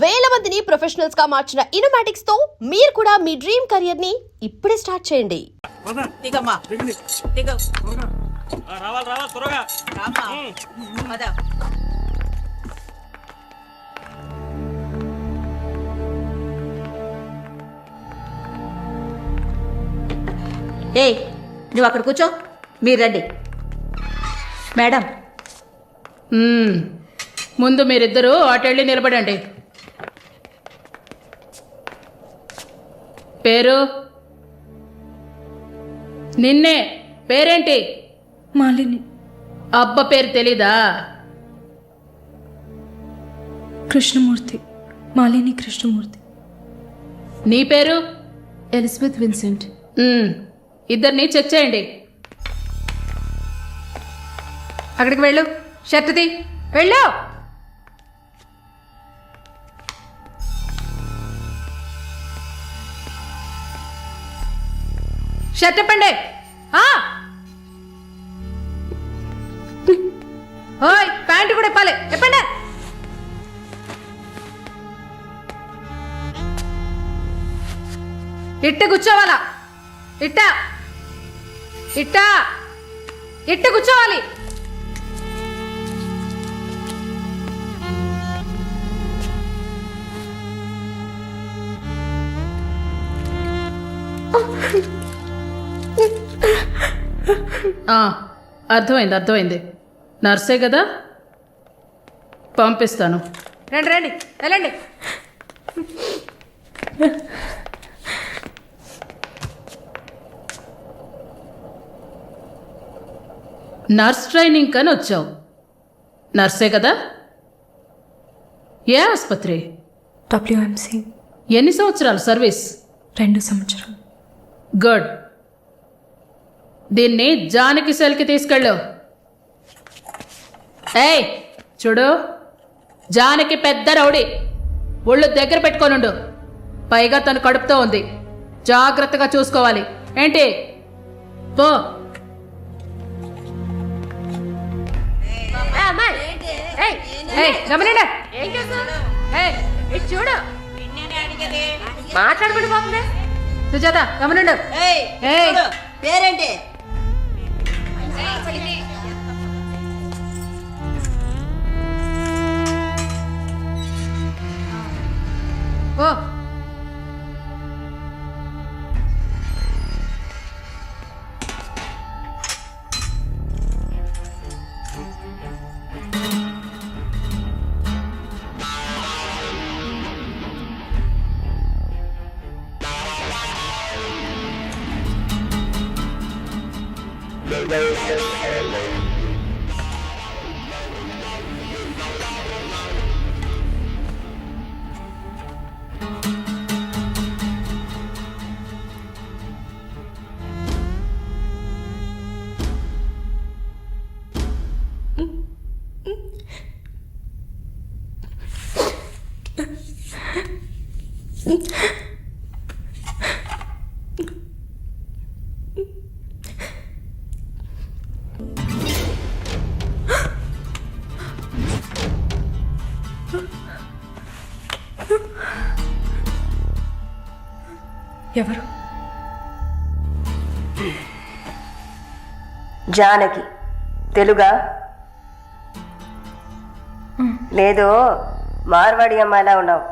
వేల మందిని ప్రొఫెషనల్స్ గా మార్చిన ఇనోమాటిక్స్ తో మీరు కూడా మీ డ్రీమ్ కెరియర్ ని ఇప్పుడే స్టార్ట్ చేయండి. రావాలి త్వరగా. ఏయ్, నువ్వు అక్కడ కూర్చో, మీరు రండి. మేడం, ముందు మీరిద్దరూ అటెళ్ళి నిలబడండి. పేరు? నిన్నే. పేరేంటి? మాలిని. అబ్బ పేరు తెలీదా? కృష్ణమూర్తి. మాలిని కృష్ణమూర్తి. నీ పేరు? Elizabeth Vincent. ఇద్దరిని చెక్ చేయండి. అక్కడికి వెళ్ళు. షర్ట్ తీ. వెళ్ళు. షర్ట్ ఇప్పండి. ఓయ్, ప్యాంటు కూడా ఇప్పాలి. ఇప్పండి. ఇట్ట కూర్చోవాలా? ఇట్ట ఇట్ట ఇట్ట కూర్చోవాలి. అర్థమైంది. నర్సే కదా, పంపిస్తాను. రండి వెళ్ళండి. నర్స్ ట్రైనింగ్ కని వచ్చావు. నర్సే కదా? ఏ ఆసుపత్రి? డబ్ల్యూఎంసీ. ఎన్ని సంవత్సరాలు సర్వీస్? 2 సంవత్సరాలు. గుడ్. దీన్ని జానకి సెల్కి తీసుకెళ్ళు. ఏయ్ చూడు, జానకి పెద్ద రౌడీ. ఒళ్ళు దగ్గర పెట్టుకోనుండు. పైగా తను కడుపుతో ఉంది. జాగ్రత్తగా చూసుకోవాలి. ఏంటి? పో. గమనండి. చూడు, మాట్లాడుకుంటూ పోతుంది. సుజాత గమనండు. పేరేంటి? ఓ ఎవరు? జానకి. తెలుగా? లేదు, మార్వాడి అమ్మాయిలా ఉన్నావు,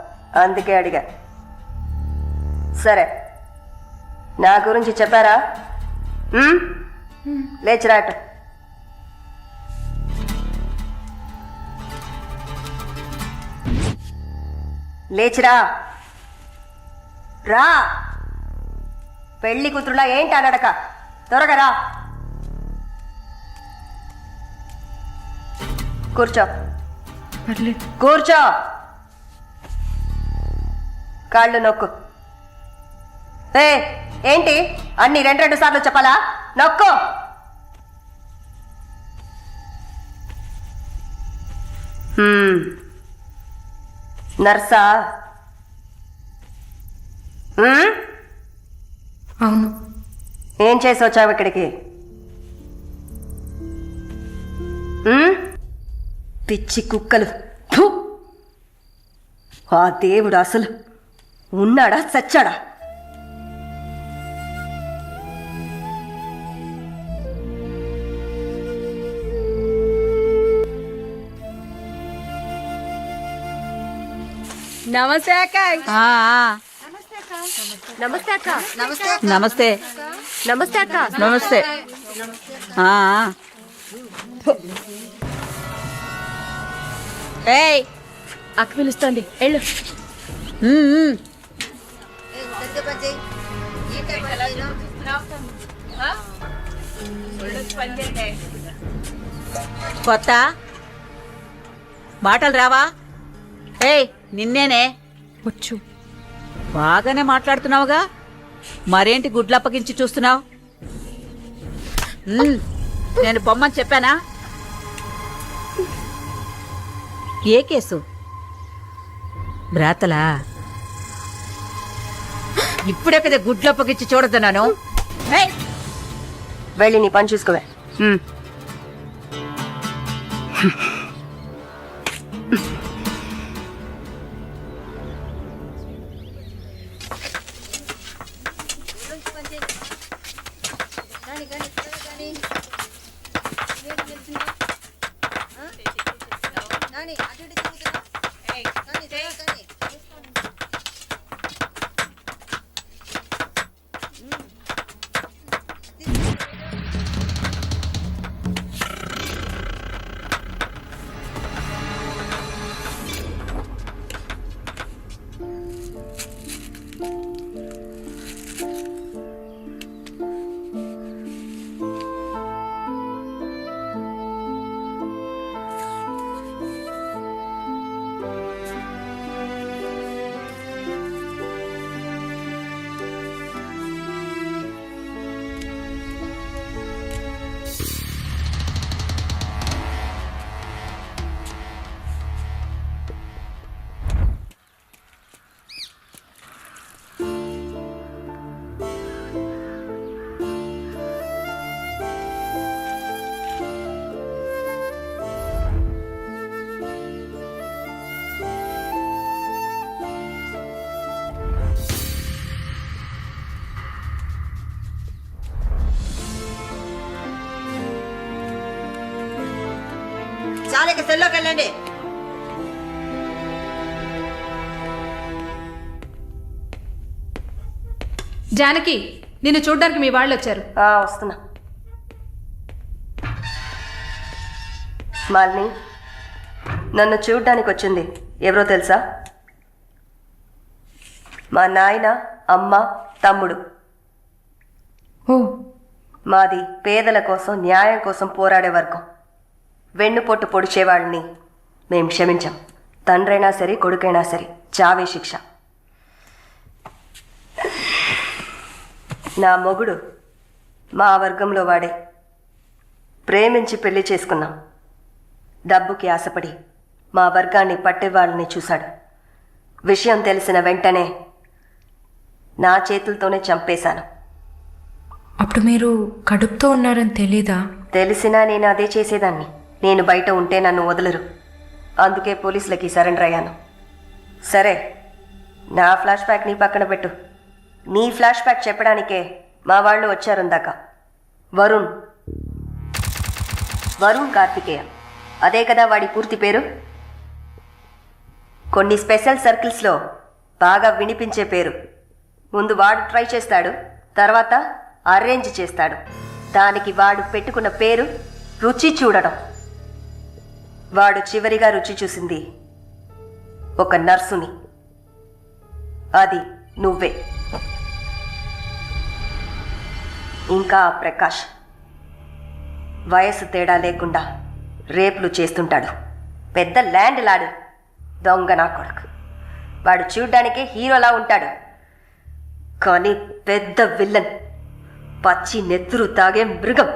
అందుకే అడిగా. సరే, నా గురించి చెప్పారా? లేచిరాట. లేచిరా. రా. పెళ్లి కూతురులా ఏంటి అనడక? త్వరగా రా. కూర్చో. పర్లేదు. కూర్చో. కాళ్ళు నొక్కు. ఏంటి అన్ని 2 సార్లు చెప్పాలా? నొక్కు. నర్సా? అవును. ఏం చేసి వచ్చావు ఇక్కడికి? పిచ్చి కుక్కలు. ఆ దేవుడు అసలు ఉన్నాడా చచ్చాడా? నమస్తే అక్క. నమస్తే అక్క. నమస్తే నమస్తే అక్క. నమస్తే ఏయ్ అక్క పిలుస్తోంది, వెళ్ళు. కొత్త మాటలు రావా? ఏయ్ నిన్నేనే. వచ్చు. బాగానే మాట్లాడుతున్నావుగా, మరేంటి గుడ్లు అప్పగించి చూస్తున్నావు? నేను పొమ్మని చెప్పానా? ఏ కేసు? బ్రాతలా? ఇప్పుడే కదా గుడ్లు అప్పగించి చూడద్దన్నాను. ఏయ్ వెళ్ళి నీ పని చూసుకోవే. చాలక సెల్లోకి వెళ్ళండి. జానకి, నిన్ను చూడ్డానికి మీ వాళ్ళు వచ్చారు. వస్తున్నా. మాలిని, నన్ను చూడ్డానికి వచ్చింది ఎవరో తెలుసా? మా నాయన, అమ్మ, తమ్ముడు. ఓ. మాది పేదల కోసం, న్యాయం కోసం పోరాడే వర్గం. వెన్నుపొట్టు పొడిచేవాళ్ళని మేం క్షమించాం. తండ్రైనా సరే, కొడుకైనా సరే, చావే శిక్ష. నా మొగుడు మా వర్గంలో వాడే. ప్రేమించి పెళ్లి చేసుకున్నాం. డబ్బుకి ఆశపడి మా వర్గాన్ని పట్టేవాళ్ళని చూశాడు. విషయం తెలిసిన వెంటనే నా చేతులతోనే చంపేశాను. అప్పుడు మీరు కడుపుతో ఉన్నారని తెలీదా? తెలిసినా నేను అదే చేసేదాన్ని. నేను బయట ఉంటే నన్ను వదలరు. అందుకే పోలీసులకి సరెండర్ అయ్యాను. సరే, నా ఫ్లాష్ బ్యాక్ నీ పక్కన పెట్టు. నీ ఫ్లాష్ బ్యాక్ చెప్పడానికే మా వాళ్ళు వచ్చారుందాక. వరుణ్ కార్తికేయ, అదే కదా వాడి పూర్తి పేరు. కొన్ని స్పెషల్ సర్కిల్స్లో బాగా వినిపించే పేరు. ముందు వాడు ట్రై చేస్తాడు, తర్వాత అరేంజ్ చేస్తాడు. దానికి వాడు పెట్టుకున్న పేరు రుచి చూడడం. వాడు చివరిగా రుచి చూసింది ఒక నర్సుని. అది నువ్వే. ఇంకా ప్రకాష్ వయసు తేడా లేకుండా రేపులు చేస్తుంటాడు. పెద్ద ల్యాండ్ లాడు, దొంగ నా కొడుకు. వాడు చూడ్డానికే హీరోలా ఉంటాడు, కానీ పెద్ద విల్లన్, పచ్చి నెత్తురు తాగే మృగం.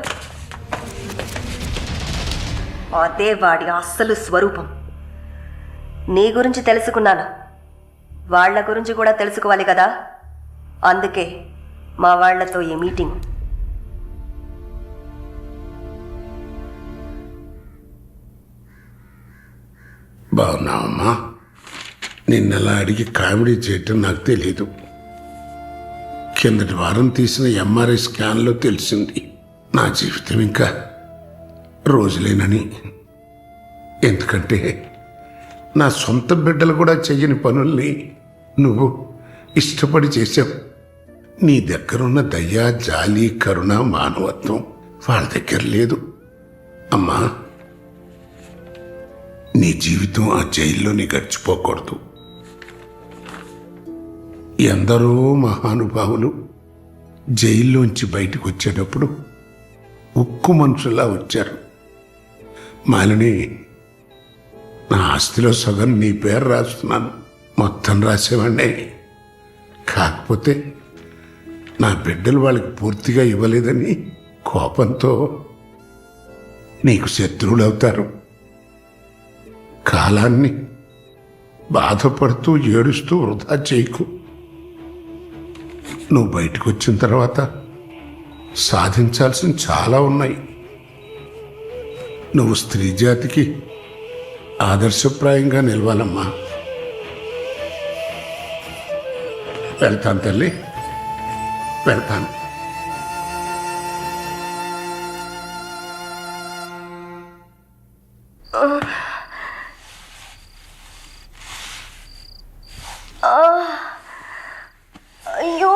అదే వాడి అస్సలు స్వరూపం. నీ గురించి తెలుసుకున్నాను, వాళ్ళ గురించి కూడా తెలుసుకోవాలి కదా. అందుకే మా వాళ్లతో ఈ మీటింగ్. బాగున్నావమ్మా? నిన్నలా అడిగి కామెడీ చేయటం నాకు తెలీదు. కిందటి వారం తీసిన ఎంఆర్ఐ స్కాన్లో తెలిసింది నా జీవితం ఇంకా రోజులేనని. ఎందుకంటే నా సొంత బిడ్డలు కూడా చెయ్యని పనుల్ని నువ్వు ఇష్టపడి చేసావు. నీ దగ్గరున్న దయ, జాలి, కరుణ, మానవత్వం వాళ్ళ దగ్గర లేదు. అమ్మా, నీ జీవితం ఆ జైల్లోనే గడిచిపోకూడదు. ఎందరో మహానుభావులు జైల్లోంచి బయటకు వచ్చేటప్పుడు ఉక్కు మనుషుల్లా వచ్చారు. మాలిని, నా ఆస్తిలో సగం నీ పేరు రాస్తున్నాను, మొత్తం రాసేవాడినే. కాకపోతే నా బిడ్డలు వాళ్ళకి పూర్తిగా ఇవ్వలేదని కోపంతో నీకు శత్రువులు అవుతారు. కాలాన్ని బాధపడుతూ ఏడుస్తూ వృధా చేయకు. నువ్వు బయటకు వచ్చిన తర్వాత సాధించాల్సిన చాలా ఉన్నాయి. నువ్వు స్త్రీ జాతికి ఆదర్శప్రాయంగా నిలవాలమ్మా. వెళ్తాను తల్లి, వెళ్తాను. అయ్యో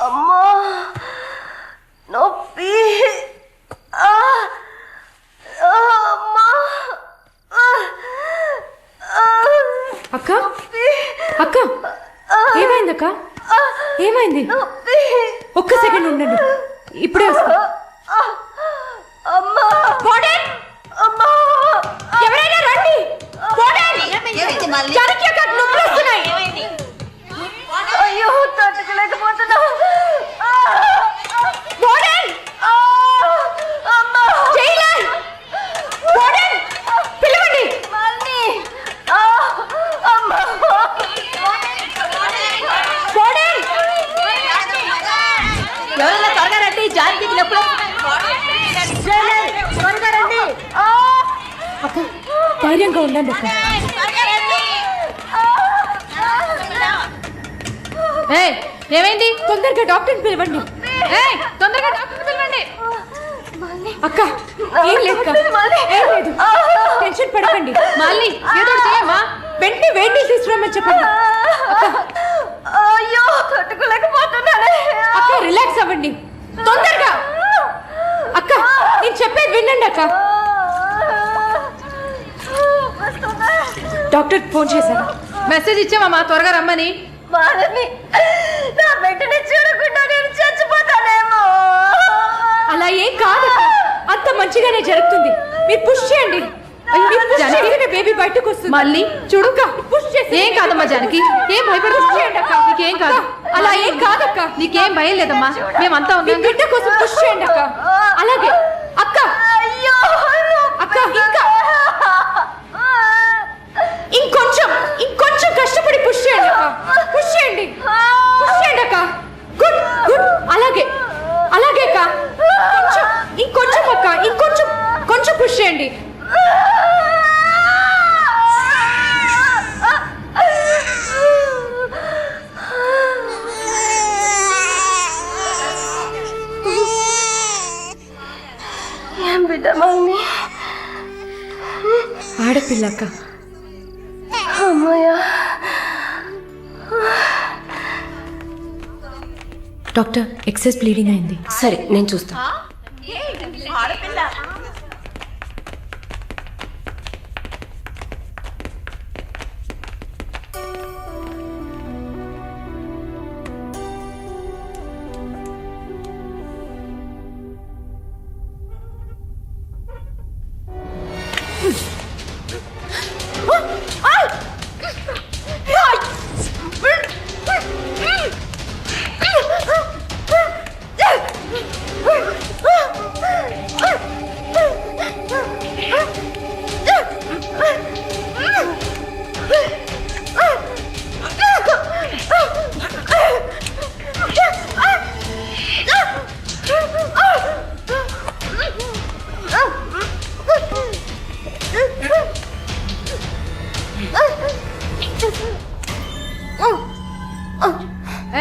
అమ్మా, నొప్పి. అమ్మా, అక్క అక్క ఏమైంది అక్క? ఏమైంది? ఒక్క సెకండ్ ఉండండి, ఇప్పుడే వస్తా. అమ్మా, అమ్మా, ఎవరైనా రండి. జానకి అక్క, నొప్పులు వస్తున్నాయి. అయ్యో తట్టుకోలేకపోతున్నా. పిలవండి. ఎవరైనా త్వరగా రండి, జానకి నొప్పులు. త్వరగా రండి. అక్క ధైర్యంగా ఉండండి అక్క. ఏమైంది? తొందరగా డాక్టర్ని పిలవండి. తొందరగా డాక్టర్ పిలవండి. అక్క ఏం లేదు అక్క, ఏం లేదు, టెన్షన్ పడకండి. మళ్ళీ ఏదో చేయమ్మా. వెంటనే వేడి నీళ్ళు తీసుకురమ్మని చెప్పండి. అయ్యో తట్టుకోలేకపోతున్నానే. అక్క రిలాక్స్ అవ్వండి తొందరగా. అక్క నేను చెప్పేది వినండి అక్క. డాక్టర్ ఫోన్ చేశాను. మెసేజ్ ఇచ్చామమ్మా త్వరగా రమ్మని. మాలని నా బిడ్డని చూడకుండా నేను చచ్చిపోతానేమో. అలా ఏం కాదు, అంత మంచిగానే జరుగుతుంది. మీరు పుష్ చేయండి. బేబీ బయటకు వస్తుంది. మళ్ళీ చూడు, పుష్ చేసి. ఏం కాదమ్మా జానకి, ఏం భయపడి చేయండి అక్క. నీకేం కాదు. అలా ఏం కాదక్క, నీకేం భయం లేదమ్మా, మేమంతా మీ ఉన్నాం. బిడ్డ కోసం పుష్ చేయండి అక్క. అలాగే అక్క. అయ్యో అక్క ఇంకా ఇంకొంచెం కష్టపడి పుష్ చేయండి అక్క. పుష్ చేయండి, పుష్ చేయండి అక్క. Good good. అలాగే అలాగే అక్క. ఇంకొంచెం అక్క, కొంచెం పుష్ చేయండి. ఏం బిడ్డ మమ్మీ? ఆడపిల్ల అక్క. అమ్మయ్య. డాక్టర్ ఎక్సెస్ బ్లీడింగ్ అయింది. సరే నేను చూస్తా.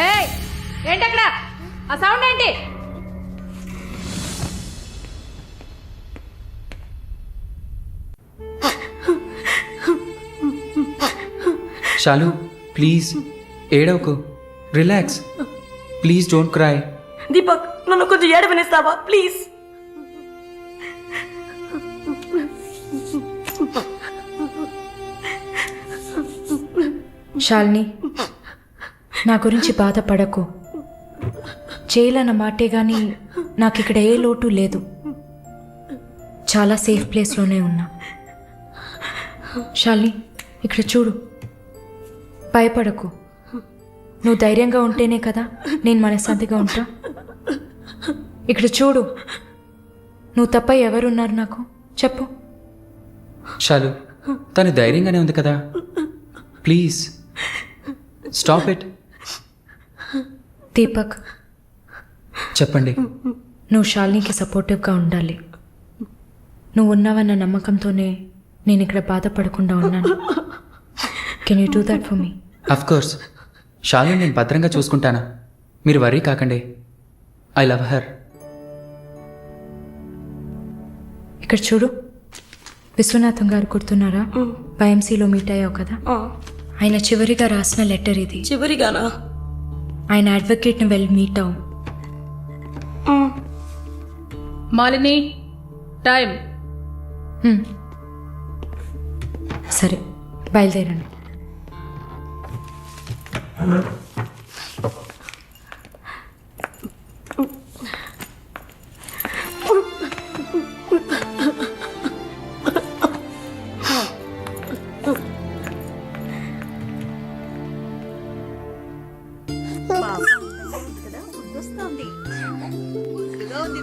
ఏయ్, ఏంటి అక్కడ ఆ సౌండ్ ఏంటి? శాలు ప్లీజ్ ఏడవకు, relax, please don't cry. Deepak, నన్ను కొంచెం ఏడవనిస్తావా ప్లీజ్? శాలిని, నా గురించి బాధపడకు. జైలన్న మాటే గాని నాకు ఇక్కడ ఏ లోటు లేదు. చాలా సేఫ్ ప్లేస్లోనే ఉన్నా. శాలిని, ఇక్కడ చూడు, భయపడకు. నువ్వు ధైర్యంగా ఉంటేనే కదా నేను మనశ్శాంతిగా ఉంటా. ఇక్కడ చూడు, నువ్వు తప్ప ఎవరున్నారు నాకు చెప్పు. శాలు, తను ధైర్యంగానే ఉంది కదా, ప్లీజ్ స్టాప్ ఇట్. దీపక్, చెప్పండి. నువ్వు శాలినికి సపోర్టివ్గా ఉండాలి. నువ్వు ఉన్నావన్న నమ్మకంతోనే నేను ఇక్కడ బాధపడకుండా ఉన్నాను. Can you do that for me? Of course, Shalini నేను భద్రంగా చూసుకుంటానా, మీరు వర్రీ కాకండి. I love her. ఇక్కడ చూడు, విశ్వనాథం గారు గుర్తున్నారా? వైఎంసీలో మీట్ అయ్యావు కదా, ఆయన చివరిగా రాసిన లెటర్ ఇది. చివరిగానా? ఆయన అడ్వకేట్ని వెళ్ళి మీట్ అవ్వు. మాలిని, టైం. సరే, బయలుదేరండి.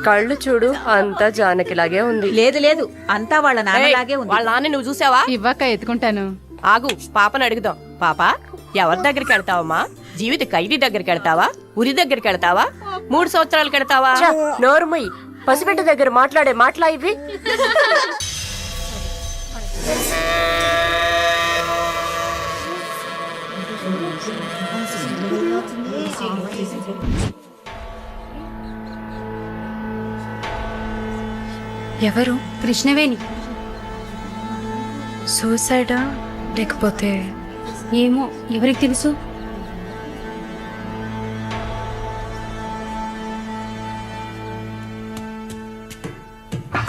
కళ్ళు చూడు, అంతా జానకిలాగే ఉంది. లేదు లేదు, అంతా వాళ్ళ నాన్నలాగే ఉంది. వాళ్ళ నాన్న నువ్వు చూసావా? ఇవ్వక ఎత్తుకుంటాను. ఆగు, పాపను అడుగుదాం. పాప, ఎవరి దగ్గరికి వెళ్తావమ్మా? జీవిత ఖైదీ దగ్గరికి వెళ్తావా? ఉరి దగ్గరికి వెళ్తావా? 3 సంవత్సరాలకు వెళ్తావా? నోరుమయ్యి, పసిబిడ్డ దగ్గర మాట్లాడే మాటలా ఇవి? ఎవరు? కృష్ణవేణి. సూసైడా లేకపోతే? ఏమో, ఎవరికి తెలుసు?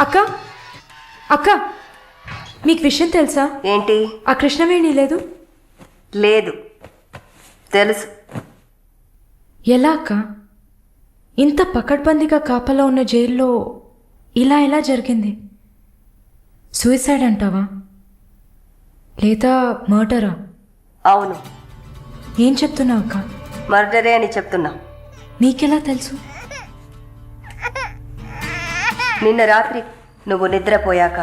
అక్క, అక్క, మీకు విషయం తెలుసా? ఏంటి? ఆ కృష్ణవేణి లేదు. లేదు, తెలుసు. ఎలా అక్క? ఇంత పకడ్బందీగా కాపలా ఉన్న జైల్లో ఇలా ఎలా జరిగింది? సూసైడ్ అంటావా లేదా మర్డరా? అవును. ఏం చెప్తున్నావు అక్క? మర్డరే అని చెప్తున్నా. మీకెలా తెలుసు? నిన్న రాత్రి నువ్వు నిద్రపోయాక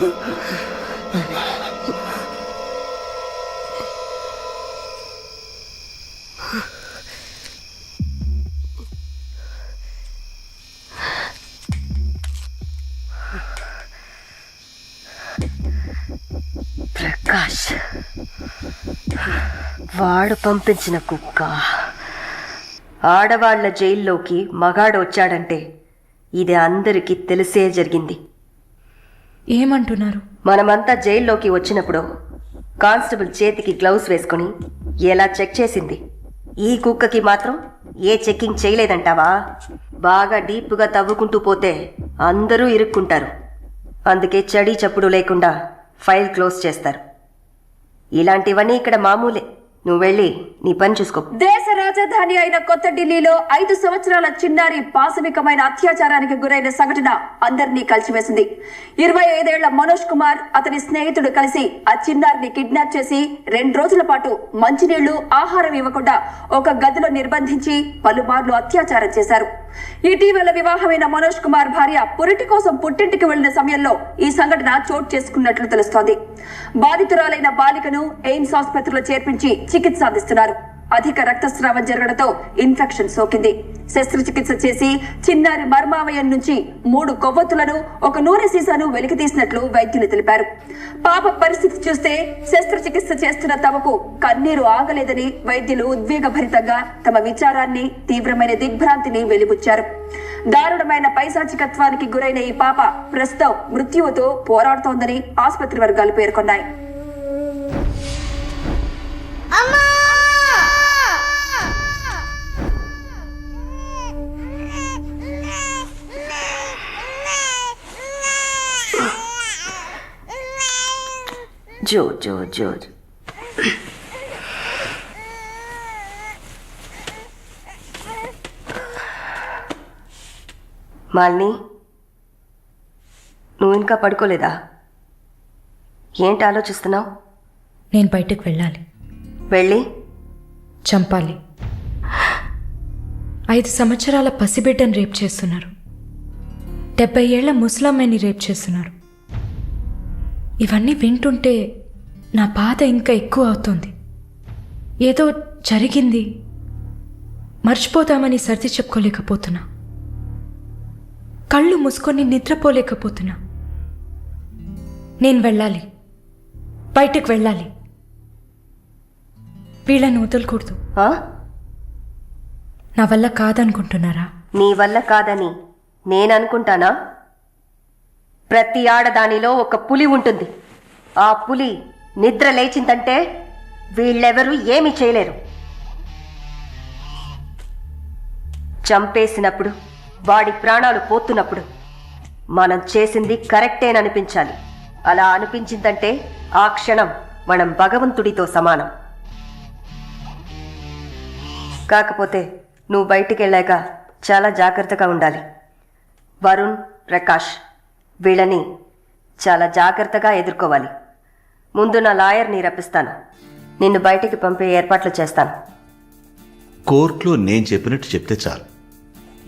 ప్రకాష్ వాడు పంపించిన కుక్క. ఆడవాళ్ల జైల్లోకి మగాడు వచ్చాడంటే ఇది అందరికీ తెలిసే జరిగింది. ఏమంటున్నారు? మనమంతా జైల్లోకి వచ్చినప్పుడు కానిస్టేబుల్ చేతికి గ్లౌస్ వేసుకుని ఎలా చెక్ చేసింది, ఈ కుక్కకి మాత్రం ఏ చెక్కింగ్ చేయలేదంటావా? బాగా డీప్గా తవ్వుకుంటూ పోతే అందరూ ఇరుక్కుంటారు. అందుకే చడి చప్పుడు లేకుండా ఫైల్ క్లోజ్ చేస్తారు. ఇలాంటివన్నీ ఇక్కడ మామూలే. నువ్వు వెళ్ళి నీ పని చూసుకో. దేశ రాజధాని అయిన కొత్త ఢిల్లీలో 5 సంవత్సరాల చిన్నారి పాశవికమైన అత్యాచారానికి గురైన సంఘటన అందరినీ కలిసివేసింది. 25 ఏళ్ల మనోజ్ కుమార్ అతని స్నేహితుడు కలిసి ఆ చిన్నారిని కిడ్నాప్ చేసి 2 రోజుల పాటు మంచినీళ్లు, ఆహారం ఇవ్వకుండా ఒక గదిలో నిర్బంధించి పలుమార్లు అత్యాచారం చేశారు. ఇటీవల వివాహమైన మనోజ్ కుమార్ భార్య పురిటి కోసం పుట్టింటికి వెళ్లిన సమయంలో ఈ సంఘటన చోటు చేసుకున్నట్లు తెలుస్తోంది. బాధితురాలైన బాలికను ఎయిమ్స్ ఆసుపత్రిలో చేర్పించి చికిత్స అందిస్తున్నారు. అధిక రక్తస్రావం జరగడంతో ఇన్ఫెక్షన్ సోకింది. శస్త్రచికిత్స చేసి చిన్నారి మర్మావయం నుంచి 3 కొవ్వొత్తులను, ఒక నూనె సీసాను వెలికి తీసినట్లు వైద్యులు తెలిపారు. పాప పరిస్థితి చూస్తే శస్త్రచికిత్స చేస్తున్న తమకు కన్నీరు ఆగలేదని వైద్యులు ఉద్వేగభరితంగా తమ విచారాన్ని, తీవ్రమైన దిగ్భ్రాంతిని వెలిబుచ్చారు. దారుణమైన పైశాచికత్వానికి గురైన ఈ పాప ప్రస్తుతం మృత్యువుతో పోరాడుతోందని ఆసుపత్రి వర్గాలు పేర్కొన్నాయి. జో జో జో మాలిని, నువ్వు ఇంకా పడుకోలేదా? ఏంటి ఆలోచిస్తున్నావు? నేను బయటకు వెళ్ళాలి. వెళ్ళి చంపాలి. 5 సంవత్సరాల పసిబిడ్డను రేప్ చేస్తున్నారు. 70 ఏళ్ల ముసలమ్మని రేప్ చేస్తున్నారు. ఇవన్నీ వింటుంటే నా బాధ ఇంకా ఎక్కువ అవుతుంది. ఏదో జరిగింది, మర్చిపోతామని సర్ది చెప్పుకోలేకపోతున్నా. కళ్ళు మూసుకొని నిద్రపోలేకపోతున్నా. నేను వెళ్ళాలి, బయటకు వెళ్ళాలి. వీళ్ళని వదలకూడదు. నా వల్ల కాదనుకుంటున్నారా? నీ వల్ల కాదని నేననుకుంటానా? ప్రతి ఆడదానిలో ఒక పులి ఉంటుంది. ఆ పులి నిద్ర లేచిందంటే వీళ్ళెవరూ ఏమీ చేయలేరు. చంపేసినప్పుడు, వాడి ప్రాణాలు పోతున్నప్పుడు మనం చేసింది కరెక్టేననిపించాలి. అలా అనిపించిందంటే ఆ క్షణం మనం భగవంతుడితో సమానం. కాకపోతే నువ్వు బయటికి వెళ్ళాక చాలా జాగ్రత్తగా ఉండాలి. వరుణ్, ప్రకాష్ వీళ్ళని చాలా జాగ్రత్తగా ఎదుర్కోవాలి. ముందు నా లాయర్ని రప్పిస్తాను. నిన్ను బయటికి పంపే ఏర్పాట్లు చేస్తాను. కోర్టులో నేను చెప్పినట్టు చెప్తే చాలు.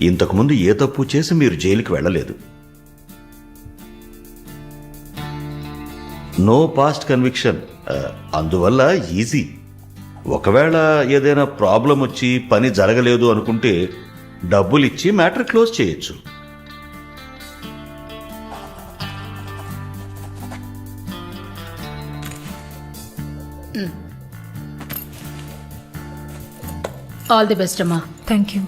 ఇంతకుముందు ఏ తప్పు చేసి మీరు జైలుకి వెళ్ళలేదు. No past conviction. అందువల్ల ఈజీ. ఒకవేళ ఏదైనా ప్రాబ్లం వచ్చి పని జరగలేదు అనుకుంటే డబ్బులు ఇచ్చి మ్యాటర్ క్లోజ్ చేయొచ్చు. ఆల్ ది బెస్ట్ అమ్మా. Thank you.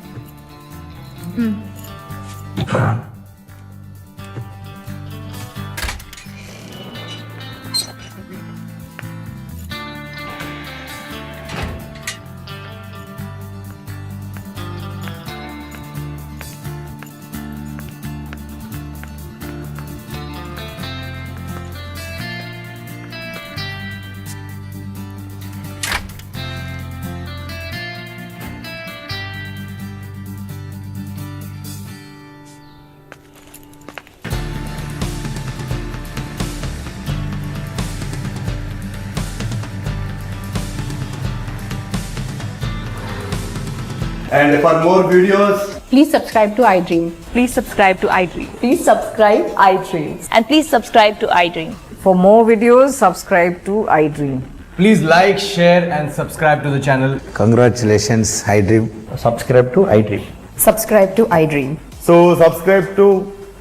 And for more videos, Please subscribe to iDream. Please subscribe to iDream. Please subscribe iDream. And please subscribe to iDream. For more videos, subscribe to iDream. Please like, share and subscribe to the channel. Congratulations, iDream. Subscribe to iDream. Subscribe to iDream. So subscribe to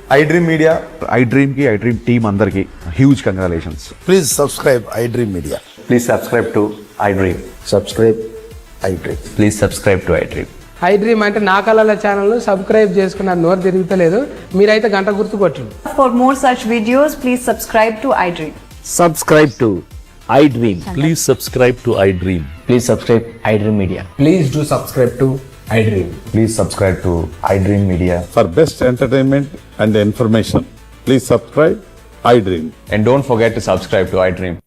iDream Media. iDream ki iDream team andarki huge congratulations. Please subscribe iDream Media. Please subscribe to iDream. Subscribe iDream. Please subscribe to iDream. iDream అంటే నా కళల channel subscribe చేసుకున్న నోరు తిరుగుతలేదు మీరైతే గంట గుర్తు కొట్టండి. For more such videos, please subscribe to iDream. Subscribe to iDream. Please subscribe to iDream. Please subscribe iDream Media. Please do subscribe to iDream. Please subscribe to iDream Media. For best entertainment and information, please subscribe iDream. And don't forget to subscribe to iDream.